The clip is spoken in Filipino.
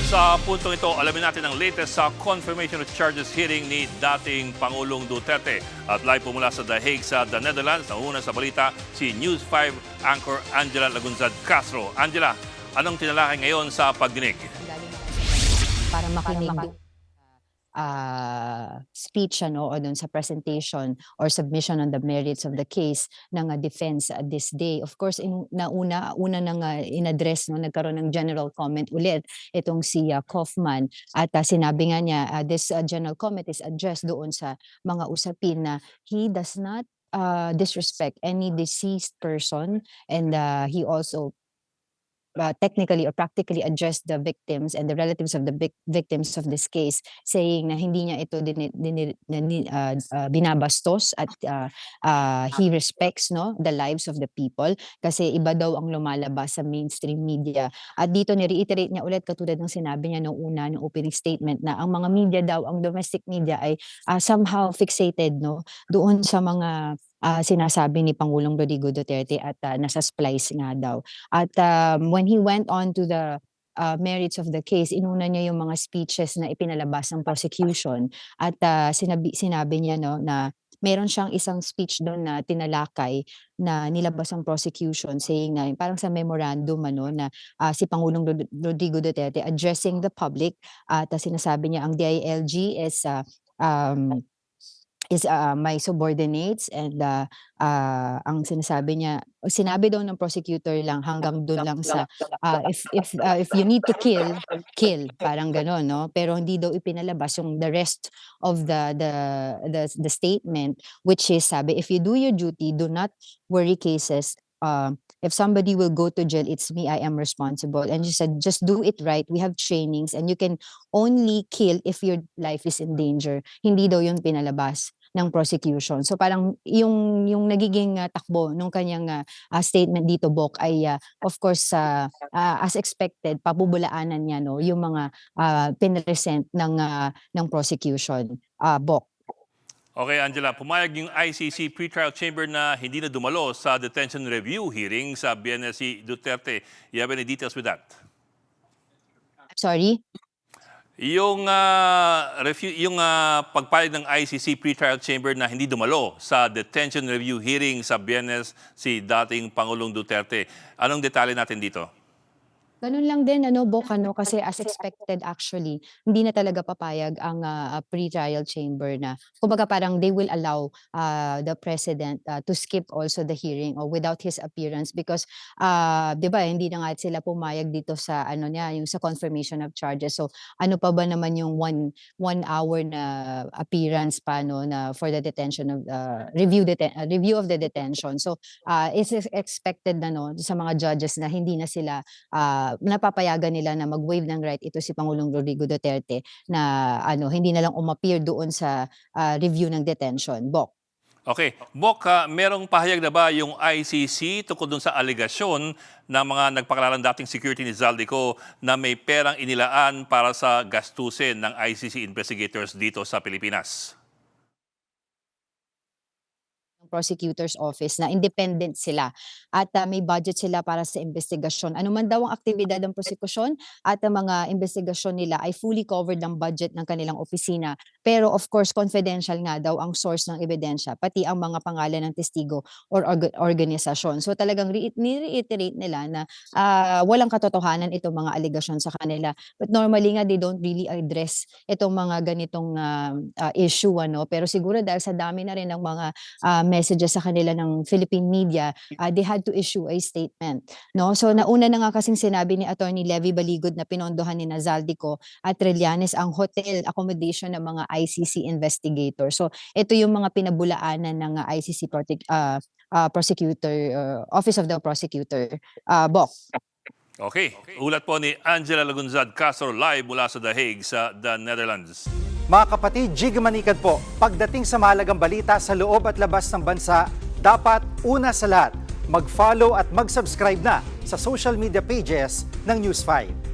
Sa puntong ito, alamin natin ang latest sa confirmation of charges hearing ni dating Pangulong Duterte. At live po mula sa The Hague sa The Netherlands, nauna sa balita si News 5 anchor Angela Lagunzad Castro. Angela, anong tinalakay ngayon sa pagdinig? Para makinig speech o dun sa presentation or submission on the merits of the case ng defense this day. Of course, una nang in-address nagkaroon ng general comment ulit itong si Kaufman at sinabi nga niya this general comment is addressed doon sa mga usapin na he does not disrespect any deceased person and he also technically or practically addressed the victims and the relatives of the victims of this case, saying na hindi niya ito binabastos at he respects the lives of the people kasi iba daw ang lumalabas sa mainstream media. At dito ni-reiterate niya ulit katulad ng sinabi niya noong una ng opening statement na ang mga media daw, ang domestic media ay somehow fixated doon sa mga sinasabi ni Pangulong Rodrigo Duterte at nasa splice nga daw. At when he went on to the merits of the case, inuna niya yung mga speeches na ipinalabas ng prosecution at sinabi niya na meron siyang isang speech doon na tinalakay na nilabas ang prosecution saying na parang sa memorandum na si Pangulong Rodrigo Duterte addressing the public at sinasabi niya ang DILG is my subordinates and ang sinabi daw ng prosecutor lang hanggang doon lang sa if you need to kill parang gano'n pero hindi daw ipinalabas yung the rest of the statement, which is sabi if you do your duty, do not worry cases. If somebody will go to jail, it's me, I am responsible. And she said, just do it right. We have trainings and you can only kill if your life is in danger. Hindi daw yun pinalabas ng prosecution. So parang yung nagiging takbo nung kanyang statement dito, Bok, ay of course as expected, pabubulaanan niya yung mga pinresent ng prosecution, Bok. Okay, Angela, pumayag yung ICC pretrial chamber na hindi na dumalo sa detention review hearing sa Bienes si Duterte. You have any details with that? Sorry? Yung pagpayag ng ICC pretrial chamber na hindi dumalo sa detention review hearing sa Bienes si dating Pangulong Duterte. Anong detalye natin dito? Ganun lang din Bok, kasi as expected actually, hindi na talaga papayag ang pre-trial chamber na kumbaga parang they will allow the president to skip also the hearing or without his appearance because 'di ba hindi na nga sila pumayag dito sa yung sa confirmation of charges. So ano pa ba naman yung one hour na appearance pa na for the detention of review of the detention. So it's expected sa mga judges na hindi na sila napapayagan nila na mag-waive ng right ito si Pangulong Rodrigo Duterte na hindi na lang umappear doon sa review ng detention. Bok. Okay. Bok, merong pahayag na ba yung ICC tungkol dun sa alegasyon ng mga nagpakalalang dating security ni Zaldico na may perang inilaan para sa gastusin ng ICC investigators dito sa Pilipinas? Prosecutor's office na independent sila at may budget sila para sa investigasyon. Ano man daw ang aktibidad ng prosekusyon at ang mga investigasyon nila ay fully covered ng budget ng kanilang opisina. Pero of course, confidential nga daw ang source ng ebidensya, pati ang mga pangalan ng testigo or organisasyon. So talagang ni-reiterate nila na walang katotohanan itong mga allegation sa kanila. But normally nga, they don't really address itong mga ganitong issue. Pero siguro dahil sa dami na rin ng mga messages sa kanila ng Philippine media, they had to issue a statement. So nauna na nga kasing sinabi ni Attorney Levy Baligod na pinondohan ni Zaldico at Trillanes ang hotel accommodation ng mga ICC investigator. So ito yung mga pinabulaanan ng ICC prosecutor, Office of the Prosecutor. Bok. Okay. Ulat po ni Angela Lagunzad Castro live mula sa The Hague sa The Netherlands. Mga kapatid, Jig Manikad po, pagdating sa mahalagang balita sa loob at labas ng bansa, dapat una sa lahat, mag-follow at mag-subscribe na sa social media pages ng News 5.